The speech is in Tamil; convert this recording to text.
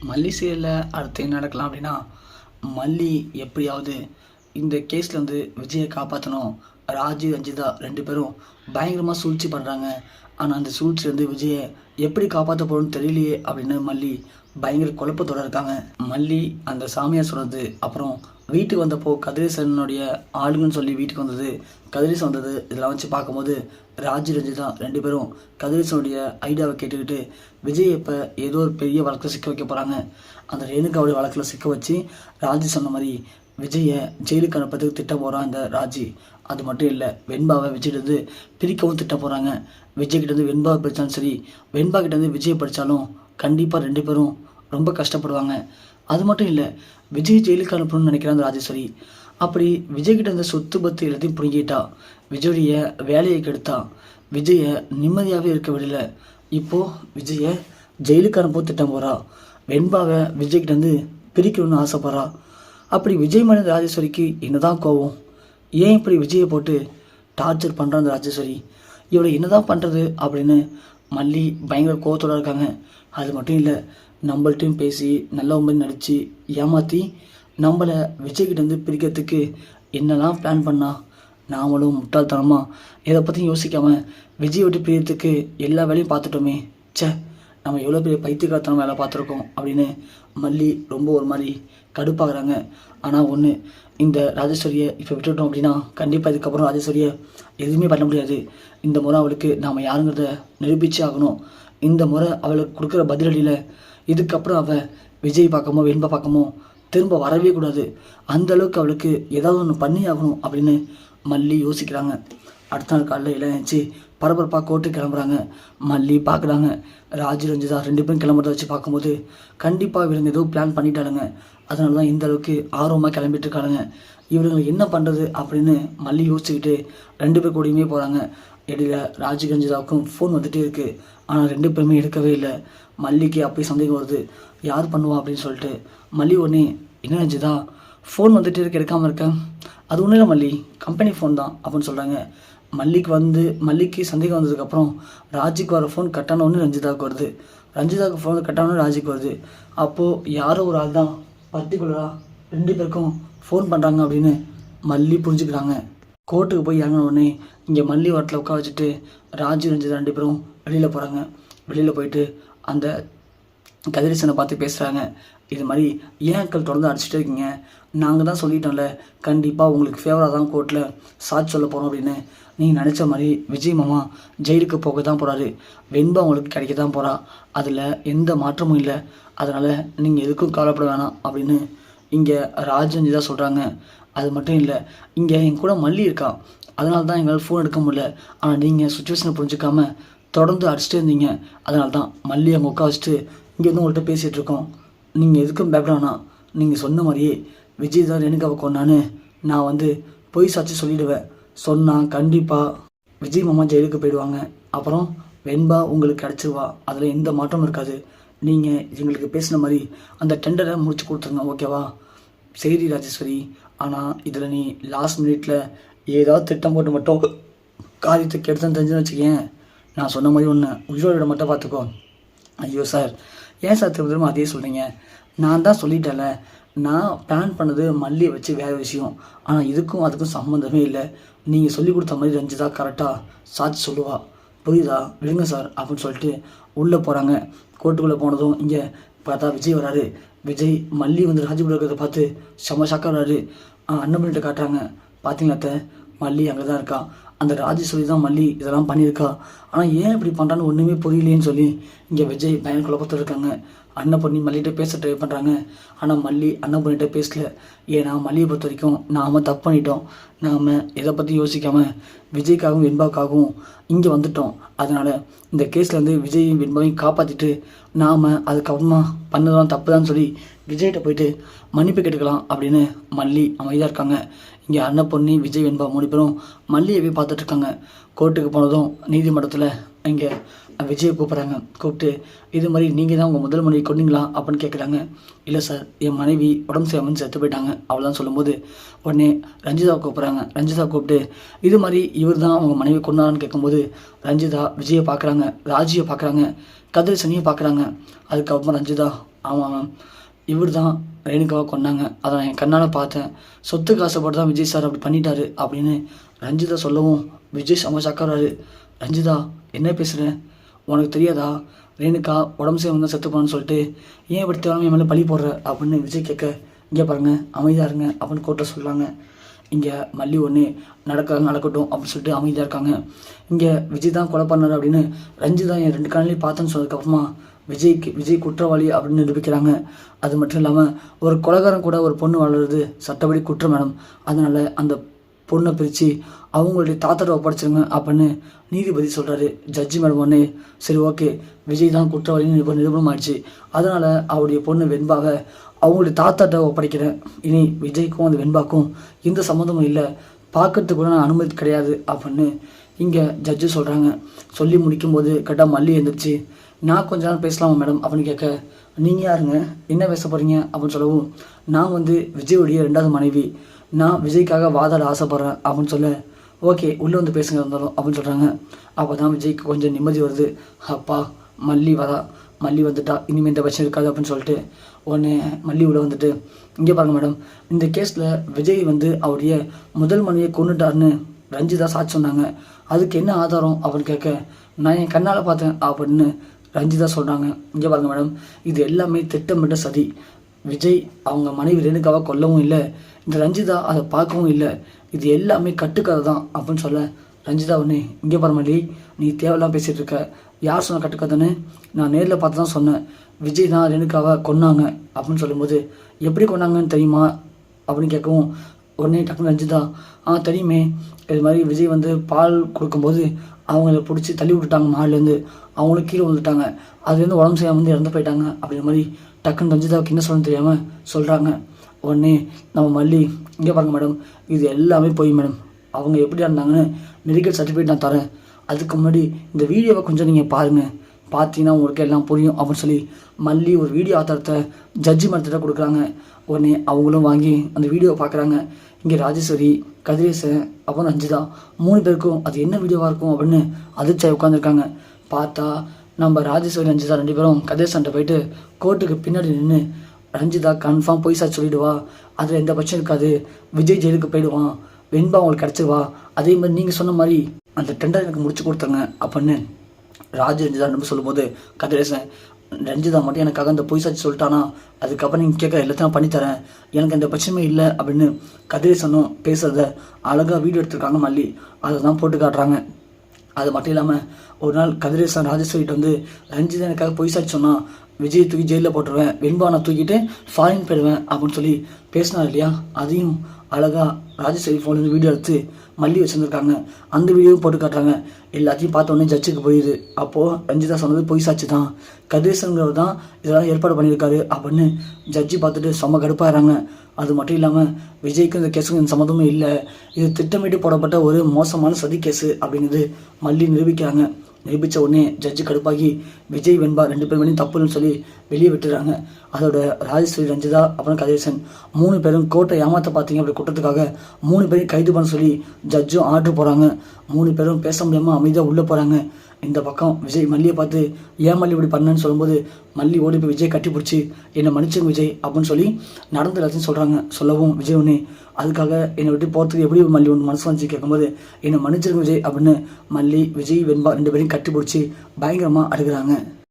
மல்லி சீரியலில் அடுத்து என்ன நடக்கலாம் அப்படின்னா, மல்லி எப்படியாவது இந்த கேஸ்லேருந்து விஜயை காப்பாற்றணும். ராஜு, ரஞ்சிதா 2 பேரும் பயங்கரமாக சூழ்ச்சி பண்ணுறாங்க. ஆனால் அந்த சூழ்ச்சிலேருந்து விஜயை எப்படி காப்பாற்ற போகிறோன்னு தெரியலையே அப்படின்னு மல்லி பயங்கர குழப்பத்தோடு இருக்காங்க. மல்லி அந்த சாமியார் சொன்னது, அப்புறம் வீட்டுக்கு வந்தப்போ கதிரேசனுடைய ஆளுங்கன்னு சொல்லி வீட்டுக்கு வந்தது, கதிரேசன் வந்தது, இதெல்லாம் வச்சு பார்க்கும்போது ராஜு, ரஞ்சிதா 2 பேரும் கதிரேசனுடைய ஐடியாவை கேட்டுக்கிட்டு விஜய் இப்போ ஏதோ ஒரு பெரிய வழக்கில் சிக்க வைக்க போகிறாங்க. அந்த ரேணுகாவுடைய வழக்கில் சிக்க வச்சு ராஜு சொன்ன மாதிரி விஜயை ஜெயிலுக்கு அனுப்பதுக்கு திட்டம் போகிறான் இந்த ராஜி. அது மட்டும் இல்லை, வெண்பாவை விஜய்கிட்டேருந்து பிரிக்கவும் திட்டம் போகிறாங்க. விஜய்கிட்டேருந்து வெண்பாவை படித்தாலும் சரி, வெண்பா கிட்டேருந்து விஜயை படித்தாலும் கண்டிப்பாக 2 பேரும் ரொம்ப கஷ்டப்படுவாங்க. அது மட்டும் இல்லை, விஜய் ஜெயிலுக்கு அனுப்பணும்னு நினைக்கிறான் அந்த ராஜேஸ்வரி. அப்படி விஜய்கிட்ட இருந்த சொத்து பத்து எல்லாத்தையும் பிடுங்கிட்டா, விஜயுடைய வேலையை கெடுத்தா, விஜயை நிம்மதியாகவே இருக்க விடல. இப்போது விஜயை ஜெயிலுக்கு அனுப்ப திட்டம் போகிறா. வெண்பாவை விஜய்கிட்டேருந்து பிரிக்கணும்னு ஆசைப்படுறா. அப்படி விஜய் மேலே ராஜேஸ்வரிக்கு என்னதான் கோவம்? ஏன் இப்படி விஜயை போட்டு டார்ச்சர் பண்ணுறான் அந்த ராஜேஸ்வரி? இவளை என்னதான் பண்ணுறது அப்படின்னு மல்லி பயங்கர கோவத்தோடு இருக்காங்க. அது மட்டும் இல்லை, நம்மள்ட்டையும் பேசி நல்ல மாதிரி நடித்து ஏமாற்றி நம்மளை விஜய்கிட்டேருந்து பிரிக்கிறதுக்கு என்னெல்லாம் பிளான் பண்ணா. நாமளும் முட்டாள்தனமாக இதை பற்றி யோசிக்காமல் விஜய் விட்டு பிரியறதுக்கு எல்லா வேலையும் பார்த்துட்டோமே. சே, நம்ம எவ்வளோ பெரிய பைத்தியக்காரத்தனம் வேலை பார்த்துருக்கோம் அப்படின்னு மல்லி ரொம்ப ஒரு மாதிரி கடுப்பாகிறாங்க. ஆனால் ஒன்று, இந்த ராஜேஸ்வரியை இப்போ விட்டுட்டோம் அப்படின்னா கண்டிப்பாக இதுக்கப்புறம் ராஜேஸ்வரியை எதுவுமே பண்ண முடியாது. இந்த முறை அவளுக்கு நாம் யாருங்கிறத நிரூபிச்சே ஆகணும். இந்த முறை அவளுக்கு கொடுக்குற பதிலடியில் இதுக்கப்புறம் அவள் விஜய் பார்க்கமோ வெண்பா பார்க்கமோ திரும்ப வரவே கூடாது. அந்த அளவுக்கு அவளுக்கு ஏதாவது ஒன்று பண்ணி ஆகணும் அப்படின்னு மல்லி யோசிக்கிறாங்க. அடுத்த நாள் காலையில் இளைஞ்சி பரபரப்பாக கோர்ட்டு கிளம்புறாங்க. மல்லி பார்க்குறாங்க, ராஜு, ரஞ்சிதா 2 பேரும் கிளம்புறத வச்சு பார்க்கும்போது கண்டிப்பாக இவங்க ஏதோ பிளான் பண்ணிட்டாளுங்க. அதனால தான் இந்த அளவுக்கு ஆர்வமாக கிளம்பிட்டு இருக்காளுங்க. இவங்களை என்ன பண்ணுறது அப்படின்னு மல்லி யோசிச்சுக்கிட்டு 2 பேர் கூடயுமே போகிறாங்க. இடையில ராஜு, ரஞ்சிதாவுக்கும் ஃபோன் வந்துகிட்டே இருக்குது. ஆனால் 2 பேருமே எடுக்கவே இல்லை. மல்லிக்கு அப்படி சந்தேகம் வருது, யார் பண்ணுவா அப்படின்னு சொல்லிட்டு. மல்லி உடனே, என்ன ரஞ்சிதா ஃபோன் வந்துகிட்டே இருக்கு, எடுக்காமல் இருக்கேன்? அது ஒன்றும் இல்லை மல்லி, கம்பெனி ஃபோன் தான் அப்படின்னு சொல்கிறாங்க. மல்லிக்கு சந்தேகம் வந்ததுக்கப்புறம் ராஜுக்கு வர ஃபோன் கட்டானோன்னு ரஞ்சிதாவுக்கு வருது, ரஞ்சிதாவுக்கு ஃபோன் கட்டானோன்னு ராஜுக்கு வருது. அப்போது யாரோ ஒரு ஆள் தான் பர்டிகுலராக 2 பேருக்கும் ஃபோன் பண்ணுறாங்க அப்படின்னு மல்லி புரிஞ்சுக்கிறாங்க. கோர்ட்டுக்கு போய் இறங்கின உடனே இங்கே மல்லி வாட்டில் உட்கார வச்சுட்டு ராஜு, ரஞ்சிதா 2 பேரும் வெளியில் போகிறாங்க. வெளியில் போயிட்டு அந்த கதிரேசனை பார்த்து பேசுகிறாங்க. இது மாதிரி ஏன் அக்கள் தொடர்ந்து அடிச்சுட்டே இருக்கீங்க? நாங்கள் தான் சொல்லிட்டோம்ல, கண்டிப்பாக உங்களுக்கு ஃபேவராக தான் கோர்ட்டில் சாட்சி சொல்ல போகிறோம் அப்படின்னு. நீங்கள் நினச்ச மாதிரி விஜய் மாமா ஜெயிலுக்கு போக தான் போகிறாரு, வெண்பா உங்களுக்கு கிடைக்க தான் போகிறா, அதில் எந்த மாற்றமும் இல்லை. அதனால் நீங்கள் எதுக்கும் கவலைப்பட வேணாம் அப்படின்னு இங்கே ராஜஞ்சி தான் சொல்கிறாங்க. அது மட்டும் இல்லை, இங்கே என் கூட மல்லி இருக்கா, அதனால தான் எங்களால் ஃபோன் எடுக்க முடியல. ஆனால் நீங்கள் சுச்சுவேஷனை புரிஞ்சுக்காம தொடர்ந்து அடிச்சுட்டே இருந்தீங்க. அதனால தான் மல்லி அங்கே உட்கா வச்சுட்டு இங்கே வந்து உங்கள்கிட்ட பேசிகிட்டு இருக்கோம். நீங்கள் எதுக்கும் பயப்படானா, நீங்கள் சொன்ன மாதிரியே விஜய் தான் ரேணுகாவை கொண்டான்னு நான் வந்து பொய் சாட்சி சொல்லிவிடுவேன். சொன்னால் கண்டிப்பாக விஜய் மாமா ஜெயிலுக்கு போயிடுவாங்க. அப்புறம் வெண்பா உங்களுக்கு கிடச்சிருவா, அதில் எந்த மாற்றமும் இருக்காது. நீங்கள் எங்களுக்கு பேசின மாதிரி அந்த டெண்டரை முடிச்சு கொடுத்துருங்க, ஓகேவா? சரி ராஜேஸ்வரி, ஆனால் இதில் நீ லாஸ்ட் மினிட்டில் ஏதாவது திட்டம் போட்டு மட்டும் காரியத்தை கெடுத்துன்னு தெரிஞ்சுன்னு வச்சுக்கேன், நான் சொன்ன மாதிரி ஒன்று உயிரோட மட்டும் பார்த்துக்கோ. ஐயோ சார், ஏன் சார் திரும்ப திரும்ப அதே சொல்கிறீங்க? நான் தான் சொல்லிட்டேன்ல, நான் பிளான் பண்ணது மல்லியை வச்சு வேறு விஷயம். ஆனால் இதுக்கும் அதுக்கும் சம்மந்தமே இல்லை. நீங்கள் சொல்லி கொடுத்த மாதிரி ரஞ்சிதா கரெக்டாக சாட்சி சொல்லுவா, புரியுதா? விடுங்க சார் அப்படின்னு சொல்லிட்டு உள்ளே போகிறாங்க. கோர்ட்டுக்குள்ளே போனதும் இங்கே பார்த்தா விஜய் வராரு. விஜய் மல்லி வந்து ராஜு கூட இருக்கிறத பார்த்து செம்ம ஷாக்காக வராரு. அண்ணன் பண்ணிட்டு காட்டுறாங்க, பார்த்தீங்களா மல்லி அங்கே தான் இருக்கா, அந்த ராஜேஸ்வரி தான் மல்லி இதெல்லாம் பண்ணியிருக்கா. ஆனால் ஏன் இப்படி பண்ணுறான்னு ஒன்றுமே புரியலேன்னு சொல்லி இங்கே விஜய் பயன் குழப்பத்தில் இருக்காங்க. அண்ணன் பண்ணி மல்லிகிட்ட பேச ட்ரை பண்ணுறாங்க. ஆனால் மல்லி அண்ணன் பண்ணிகிட்ட பேசல. ஏன்னா மல்லியை பொறுத்த வரைக்கும் நாம் தப்பு பண்ணிட்டோம். நாம் எதை பற்றி யோசிக்காமல் விஜய்க்காகவும் வெண்பாவுக்காகவும் இங்கே வந்துட்டோம். அதனால் இந்த கேஸ்லேருந்து விஜயையும் வெண்பாவையும் காப்பாற்றிட்டு நாம் அதுக்கப்புறமா பண்ணதெல்லாம் தப்பு தான் சொல்லி விஜய்கிட்ட போயிட்டு மன்னிப்பு கேட்டுக்கலாம் அப்படின்னு மல்லி அமைதியாக இருக்காங்க. இங்கே அண்ணன் பொண்ணி விஜய் வெண்பா 3 பேரும் மல்லியவே பார்த்துட்ருக்காங்க. கோர்ட்டுக்கு போனதும் நீதிமன்றத்தில் இங்கே விஜயை கூப்பிட்றாங்க. கூப்பிட்டு இது மாதிரி நீங்கள் தான் உங்கள் முதல் மனைவி கொண்டீங்களா அப்படின்னு கேட்குறாங்க. இல்லை சார், என் மனைவி உடம்பு சரியாமல் செத்து போயிட்டாங்க அவ்வளோதான் சொல்லும்போது உடனே ரஞ்சிதாவை கூப்பிட்றாங்க. ரஞ்சிதா கூப்பிட்டு இது மாதிரி இவர் தான் அவங்க மனைவி கொண்டான்னு கேட்கும்போது ரஞ்சிதா விஜயை பார்க்குறாங்க, ராஜியை பார்க்குறாங்க, கதிரேசனையும் பார்க்குறாங்க. அதுக்கப்புறம் ரஞ்சிதா ஆமாம் மேம், இவர் தான் ரேணுகாவை கொன்னாங்க. அதை நான் என் கண்ணால் பார்த்தேன். சொத்துக்கு ஆசைப்பட்டு தான் விஜய் சார் அப்படி பண்ணிட்டாரு அப்படின்னு ரஞ்சிதா சொல்லவும் விஜய் செம்ம ஷாக்காகிறாரு. ரஞ்சிதா, என்ன பேசுகிறேன்? உனக்கு தெரியாதா? ரேணுகா உடம்பு சரி வந்தால் செத்து போனான்னு சொல்லிட்டு ஏன் இப்படி தேவையான என் மேலே பழி போடுற அப்படின்னு விஜய் கேட்க, இங்கே பாருங்கள் அமைதியாக இருங்க அப்படின்னு கோர்ட்டில் சொல்கிறாங்க. இங்கே மல்லி ஒன்று நடக்கட்டும் அப்படின்னு சொல்லிட்டு அமைதியாக இருக்காங்க. இங்கே விஜய் தான் கொலை பண்ணார் அப்படின்னு ரஞ்சிதா என் 2 கண்ணிலையும் பார்த்தேன்னு சொன்னதுக்கப்புறமா விஜய் குற்றவாளி அப்படின்னு நிரூபிக்கிறாங்க. அது மட்டும் இல்லாமல் ஒரு கொலைகாரன் கூட ஒரு பொண்ணு வளருது சட்டப்படி குற்றம் மேடம். அதனால் அந்த பொண்ணை பிரித்து அவங்களுடைய தாத்தாட்ட ஒப்படைச்சிருங்க அப்படின்னு நீதிபதி சொல்கிறாரு. ஜட்ஜி மேடம் ஒன்று சரி ஓகே விஜய் தான் குற்றவாளின்னு நிரூபணம் ஆயிடுச்சு, அதனால் அவருடைய பொண்ணு வெண்பாவை அவங்களுடைய தாத்தாட்ட ஒப்படைக்கிறேன். இனி விஜய்க்கும் அந்த வெண்பாக்கும் எந்த சம்மந்தமும் இல்லை, பார்க்கறதுக்கு கூட நான் அனுமதி கிடையாது அப்படின்னு இங்கே ஜட்ஜு சொல்கிறாங்க. சொல்லி முடிக்கும்போது கரெக்டாக மல்லி எழுந்திரிச்சு, நான் கொஞ்ச நேரம் பேசலாமா மேடம் அப்படின்னு கேட்க, நீங்கள் யாருங்க, என்ன பேச போகிறீங்க அப்படின்னு சொல்லவும், நான் விஜயோடைய 2வது மனைவி, நான் விஜய்க்காக வாதாட ஆசைப்பட்றேன் அப்படின்னு சொல்ல, ஓகே உள்ளே வந்து பேசுங்க இருந்தாலும் அப்படின்னு சொல்கிறாங்க. அப்போ தான் விஜய்க்கு கொஞ்சம் நிம்மதி வருது. அப்பா மல்லி வந்துட்டா இனிமேல் இந்த பிரச்சனை இருக்காது அப்படின்னு சொல்லிட்டு உடனே மல்லி உள்ளே வந்துட்டு, இங்கே பாருங்க மேடம், இந்த கேஸில் விஜய் அவருடைய முதல் மனைவியை கொண்டுட்டாருன்னு ரஞ்சிதா சாட்சி சொன்னாங்க, அதுக்கு என்ன ஆதாரம் அப்படின்னு கேட்க, நான் என் கண்ணால் பார்த்தேன் அப்படின்னு ரஞ்சிதா சொல்கிறாங்க. இங்கே பாருங்க மேடம், இது எல்லாமே திட்டமிட்ட சதி. விஜய் அவங்க மனைவி ரேணுகாவை கொல்லவும் இல்லை, இந்த ரஞ்சிதா அதை பார்க்கவும் இல்லை, இது எல்லாமே கட்டுக்கதை தான் அப்படின்னு சொல்ல, ரஞ்சிதா ஒன்று, இங்கே பாரு மல்லி, நீ தேவையெல்லாம் பேசிகிட்டு இருக்க, யார் சொன்ன கட்டுக்கதைன்னு நான் நேரில் பார்த்து தான் சொன்னேன், விஜய் தான் ரேணுகாவை கொன்னாங்க அப்படின்னு சொல்லும்போது, எப்படி கொன்னாங்கன்னு தெரியுமா அப்படின்னு கேட்கவும், உடனே டக்குனு ரஞ்சிதா, தெரியுமே, இது மாதிரி விஜய் பால் கொடுக்கும்போது அவங்கள பிடிச்சி தள்ளி விட்டுட்டாங்க மாடிலேருந்து, அவங்களும் கீழே வந்துட்டாங்க, அதுலேருந்து உடம்பு சரியாக இறந்து போயிட்டாங்க அப்படின்ற மாதிரி டக்குன்னு ரஞ்சிதாவுக்கு என்ன சொல்லணும்னு தெரியாமல் சொல்கிறாங்க. உடனே நம்ம மல்லி, இங்கே பாருங்க மேடம், இது எல்லாமே போய் மேடம், அவங்க எப்படி இருந்தாங்கன்னு மெடிக்கல் சர்டிஃபிகேட் நான் தரேன், அதுக்கு முன்னாடி இந்த வீடியோவை கொஞ்சம் நீங்கள் பாருங்கள், பார்த்தீங்கன்னா உங்களுக்கு எல்லாம் புரியும் அப்படின்னு சொல்லி மல்லி ஒரு வீடியோ ஆதாரத்தை ஜட்ஜி மரத்திட்ட கொடுக்குறாங்க. உடனே அவங்களும் வாங்கி அந்த வீடியோவை பார்க்குறாங்க. இங்கே ராஜேஸ்வரி, கதிரேசன், அப்புறம் ரஞ்சிதா 3 பேருக்கும் அது என்ன வீடியோவாக இருக்கும் அப்படின்னு அதிர்ச்சியாக உட்காந்துருக்காங்க. பார்த்தா நம்ம ராஜேஸ்வரி ரஞ்சிதா 2 பேரும் கதிரேசன்ட்ட போயிட்டு கோர்ட்டுக்கு பின்னாடி நின்று, ரஞ்சிதா கன்ஃபார்ம் போய் சார் சொல்லிடுவா, அதில் எந்த பிரச்சனை இருக்காது, விஜய் ஜெயிலுக்கு போயிடுவான், வெண்பா உங்களுக்கு கிடச்சிருவா, அதே மாதிரி நீங்கள் சொன்ன மாதிரி அந்த டெண்டர் எனக்கு முடிச்சு கொடுத்துருங்க அப்படின்னு ரஞ்சிதா நம்ம சொல்லும்போது, கதிரேசன், ரஞ்சிதா மட்டும் எனக்காக அந்த பொய் சாட்சி சொல்லிட்டானா அதுக்கப்புறம் நீங்கள் கேட்குற எல்லாத்தையும் பண்ணித்தரேன், எனக்கு எந்த பிரச்சனையும் இல்லை அப்படின்னு கதிரேசனும் பேசுகிறத அழகாக வீடியோ எடுத்துருக்காங்க மல்லி, அதை தான் போட்டு காட்டுறாங்க. அது மட்டும் இல்லாமல் ஒரு நாள் கதிரேசன் ராஜேஸ்வரிட்டு ரஞ்சிதா எனக்காக பொய் சாட்சி சொன்னால் விஜய் தூக்கி ஜெயிலில் போட்டுருவேன், வெண்பா நான் தூக்கிட்டு ஃபாரின் போயிடுவேன் அப்படின்னு சொல்லி பேசினார் இல்லையா, அதையும் அழகாக ராஜேஸ்வரி ஃபோன்லேருந்து வீடியோ எடுத்து மல்லி வச்சுருந்துருக்காங்க. அந்த வீடியோவும் போட்டு காட்டுறாங்க. எல்லாத்தையும் பார்த்தோன்னே ஜட்ஜுக்கு போயிடுது. அப்போது ரஞ்சிதா சொன்னது பொய் சாட்சி தான், கதிரேசன்கிறவர் தான் இதெல்லாம் ஏற்பாடு பண்ணியிருக்காரு அப்படின்னு ஜட்ஜி பார்த்துட்டு செம்ம கடுப்பாகிறாங்க. அது மட்டும் இல்லாமல் விஜய்க்கும் இந்த கேஸுக்கும் எந்த சம்மந்தமும் இல்லை, இது திட்டமிட்டு போடப்பட்ட ஒரு மோசமான சதி கேஸு அப்படிங்கிறது மல்லி நிரூபிக்கிறாங்க. நிரூபித்த உடனே ஜட்ஜி கடுப்பாகி விஜய் வெண்பா 2 பேர் மேலேயும் தப்புன்னு சொல்லி வெளியே விட்டுறாங்க. அதோட ராஜேஸ்வரி, ரஞ்சிதா, அப்புறம் கதிரேசன் 3 பேரும் கோர்ட்டை ஏமாற்ற பார்த்தீங்க அப்படி குற்றத்துக்காக 3 பேரையும் கைது பண்ண சொல்லி ஜட்ஜும் ஆர்டர் போகிறாங்க. 3 பேரும் பேச முடியாமல் அமைதியாக உள்ளே போகிறாங்க. இந்த பக்கம் விஜய் மல்லியை பார்த்து, ஏன் மல்லி இப்படி பண்ணேன்னு சொல்லும்போது மல்லி ஓடி போய் விஜய் கட்டி பிடிச்சி, என்னை மன்னிச்சுங்க விஜய் அப்படின்னு சொல்லி நடந்த எல்லாத்தையும் சொல்கிறாங்க. சொல்லவும் விஜய் ஒன்று, அதுக்காக என்னை விட்டு போகிறதுக்கு எப்படி மல்லி ஒன்று மனசு வந்துச்சு கேட்கும்போது, என்னை மன்னிச்சிருங்க விஜய் அப்படின்னு மல்லி, விஜய், வெண்பா 2 பேரையும் கட்டி பிடிச்சி பயங்கரமாக அடுக்கிறாங்க.